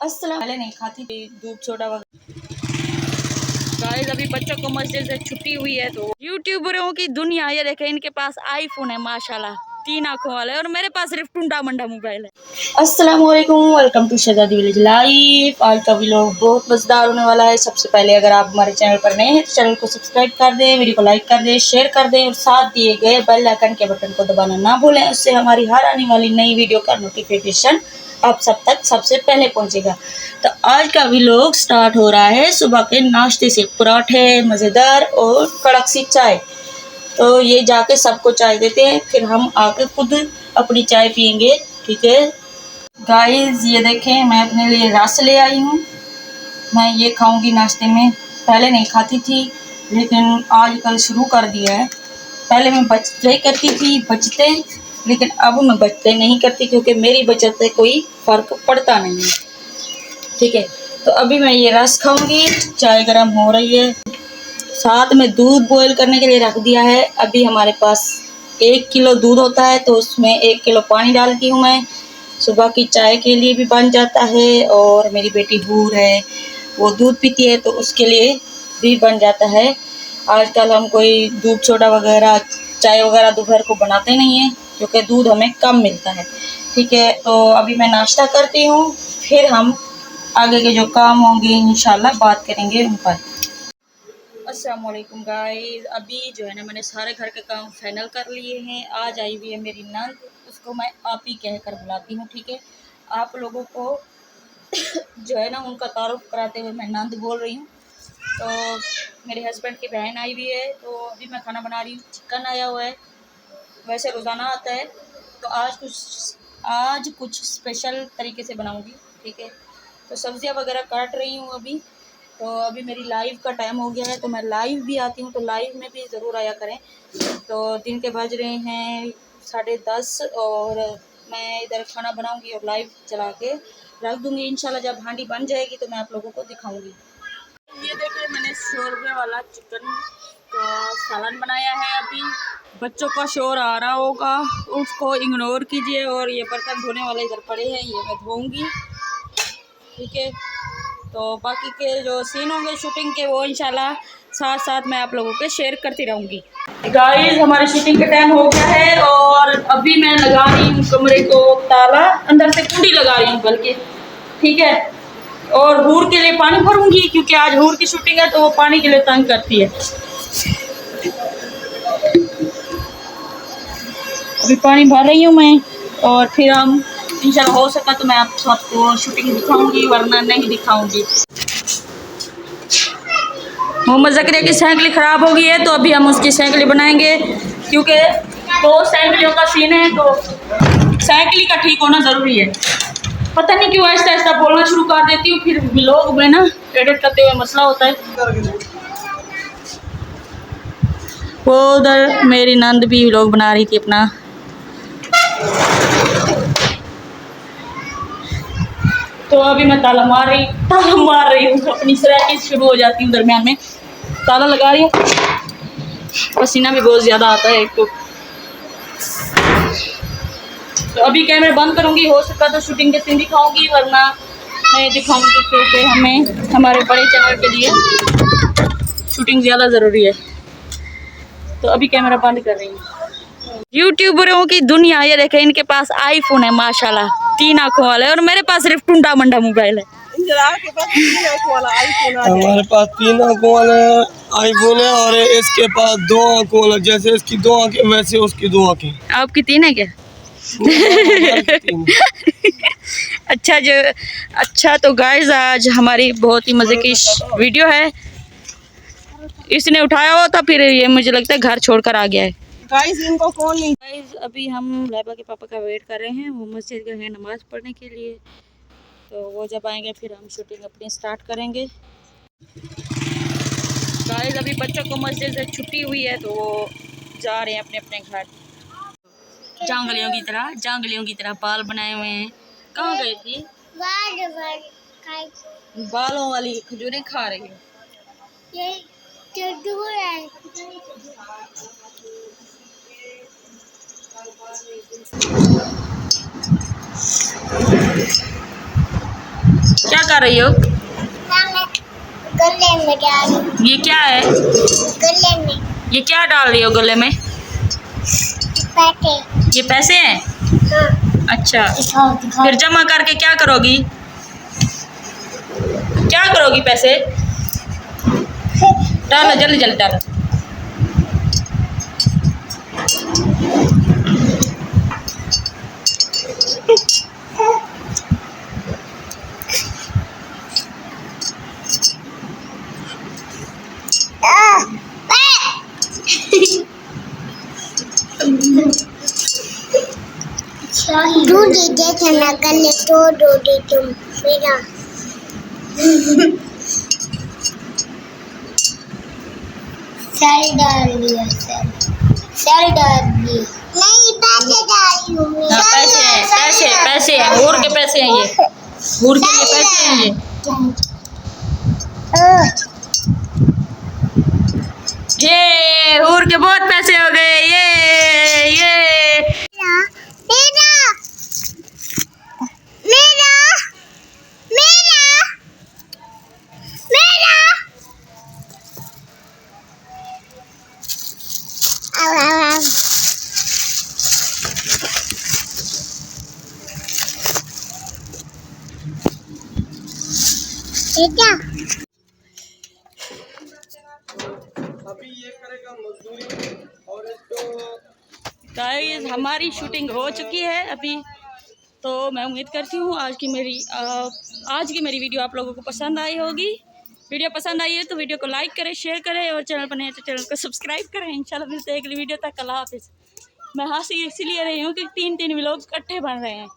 अस्सलाम पहले नहीं खाती थी दूध सोडा वगैरह। गाइस अभी बच्चों को मस्जिद से छुट्टी हुई है तो यूट्यूबरों की दुनिया, ये देखें इनके पास आईफोन है माशाल्लाह 3 आंखों वाले, और मेरे पास सिर्फ टुंडा मंडा मोबाइल है। अस्सलाम वालेकुम, welcome to Shahzadi village life. आज का व्लॉग बहुत मजेदार होने वाला है। सबसे पहले अगर आप हमारे चैनल पर नए हैं तो चैनल को सब्सक्राइब कर दें, वीडियो को लाइक कर दें, शेयर कर दें और साथ दिए गए बेल आइकन के बटन को दबाना ना भूलें। उससे हमारी हर आने वाली नई वीडियो का नोटिफिकेशन आप सब तक सबसे पहले पहुंचेगा। तो आज का व्लॉग स्टार्ट हो रहा है सुबह के नाश्ते से। पराठे मज़ेदार और कड़क सी चाय। तो ये जाके सबको चाय देते हैं, फिर हम आके खुद अपनी चाय पियेंगे। ठीक है गाइस, ये देखें मैं अपने लिए रस ले आई हूँ। मैं ये खाऊंगी नाश्ते में। पहले नहीं खाती थी लेकिन आजकल शुरू कर दिया है। पहले मैं बचते करती थी बचते, लेकिन अब मैं बचते नहीं करती क्योंकि मेरी बचत से कोई फ़र्क पड़ता नहीं है। ठीक है, तो अभी मैं ये रस खाऊंगी। चाय गर्म हो रही है, साथ में दूध बॉईल करने के लिए रख दिया है। अभी हमारे पास 1 किलो दूध होता है तो उसमें 1 किलो पानी डालती हूँ मैं। सुबह की चाय के लिए भी बन जाता है, और मेरी बेटी हूर है वो दूध पीती है तो उसके लिए भी बन जाता है। आजकल हम कोई दूध सोडा वगैरह चाय वगैरह दोपहर को बनाते नहीं हैं क्योंकि दूध हमें कम मिलता है। ठीक है, तो अभी मैं नाश्ता करती हूँ, फिर हम आगे के जो काम होंगे इंशाल्लाह बात करेंगे उन पर। अस्सलाम वालेकुम गाइस, अभी जो है ना मैंने सारे घर के काम फाइनल कर लिए हैं। आज आई हुई है मेरी नंद, उसको मैं आप ही कहकर बुलाती हूँ। ठीक है, आप लोगों को जो है ना उनका तारुफ कराते हुए मैं नंद बोल रही हूँ। तो मेरे हस्बैंड की बहन आई हुई है, तो अभी मैं खाना बना रही हूँ। चिकन आया हुआ है, वैसे रोज़ाना आता है तो आज कुछ स्पेशल तरीके से बनाऊँगी। ठीक है, तो सब्जियां वगैरह काट रही हूँ अभी। तो अभी मेरी लाइव का टाइम हो गया है, तो मैं लाइव भी आती हूँ, तो लाइव में भी ज़रूर आया करें। तो दिन के बज रहे हैं 10:30 और मैं इधर खाना बनाऊँगी और लाइव चला के रख दूँगी। इंशाल्लाह जब हांडी बन जाएगी तो मैं आप लोगों को दिखाऊँगी। ये देखिए मैंने शोरबे वाला चिकन का सालन बनाया है। अभी बच्चों का शोर आ रहा होगा, उसको इग्नोर कीजिए। और ये बर्तन धोने वाले इधर पड़े हैं, ये मैं धोऊंगी। ठीक है, तो बाकी के जो सीन होंगे शूटिंग के वो इंशाल्लाह साथ साथ मैं आप लोगों के शेयर करती रहूँगी। गाइस हमारी शूटिंग का टाइम हो गया है और अभी मैं लगा रही हूँ कमरे को ताला, अंदर से कुंडी लगा रही हूँ बल्कि। ठीक है, और हूर के लिए पानी भरूंगी क्योंकि आज हूर की शूटिंग है तो वो पानी के लिए तंग करती है। अभी पानी भर रही हूँ मैं, और फिर हम इंशाल्लाह हो सका तो मैं आप सबको शूटिंग दिखाऊंगी, वरना नहीं दिखाऊंगी। मोहम्मद ज़करिया की साइकिल ख़राब हो गई है तो अभी हम उसकी साइकिल बनाएंगे, क्योंकि 2 साइकिलों का सीन है तो साइकिल का ठीक होना ज़रूरी है। पता नहीं क्यों ऐसा ऐसा बोलना शुरू कर देती हूँ, फिर व्लॉग में ना एडिट करते हुए मसला होता है। वो उधर मेरी नंद भी व्लॉग बना रही थी अपना। तो अभी मैं ताला मार रही हूँ अपनी सराइकी शुरू हो जाती हूँ दरमियान में, ताला लगा रही हूँ। पसीना भी बहुत ज़्यादा आता है एक तो अभी कैमरे बंद करूँगी। हो सका तो शूटिंग के सीन दिखाऊँगी, वरना नहीं दिखाऊँगी क्योंकि हमें हमारे बड़े चैनल के लिए शूटिंग ज़्यादा ज़रूरी है। तो अभी कैमरा बंद कर रही हूँ। यूट्यूबरों की दुनिया, ये देखें इनके पास आईफोन है माशाल्लाह 3 आंखों वाले, और मेरे पास सिर्फ टुंडा मंडा मोबाइल है। हमारे पास 3 आंखों वाला आईफोन है और इसके पास 2 आंखों वाला। जैसे इसकी 2 आंखें वैसे उसकी 2 आंखें। आपकी 3 है क्या? अच्छा तो गाइस आज हमारी बहुत ही मज़े की वीडियो है। इसने उठाया हो था, फिर ये मुझे लगता है घर छोड़कर आ गया है। गाइस इनको कौन नहीं। गाइस अभी हम लाइबा के पापा का वेट कर रहे हैं, वो मस्जिद गए हैं नमाज़ पढ़ने के लिए। तो वो जब आएंगे फिर हम शूटिंग अपनी स्टार्ट करेंगे। गाइस अभी बच्चों को मस्जिद से छुट्टी हुई है तो वो जा रहे हैं अपने अपने घर। जांगलियों की तरह बाल बनाए हुए हैं। कहाँ गई थी? बालों वाली खजूरें खा रही है। क्या कर रही हो? गले में डाल। ये क्या है? गले में ये क्या डाल रही हो गले में? पैसे। ये पैसे हैं? हाँ। अच्छा, दिखाओ। फिर जमा करके क्या करोगी? क्या करोगी पैसे? डालो जल्दी जल्दी डालो। दूध देते ना गले तो दे तुम मेरा। सेल डाल लिया सेल डाल दी। नहीं पैसे डाली हूँ मैं। पैसे हैं, पैसे पैसे हैं, हूर के पैसे हैं ये, हूर के लिए पैसे हैं ये। ये हूर के बहुत पैसे हो गए। ये मेरा मेरा मेरा मेरा मेरा बेटा अभी ये करेगा मजदूरी और इसको गाइस हमारी शूटिंग हो चुकी है अभी। तो मैं उम्मीद करती हूँ आज की मेरी वीडियो आप लोगों को पसंद आई होगी। वीडियो पसंद आई है तो वीडियो को लाइक करें, शेयर करें और चैनल पर नए तो चैनल को सब्सक्राइब करें। इंशाल्लाह मिलते हैं अगली वीडियो तक। अल्लाह हाफिज़। मैं हंसी इसीलिए रही हूँ कि 3 व्लॉग इकट्ठे बन रहे हैं।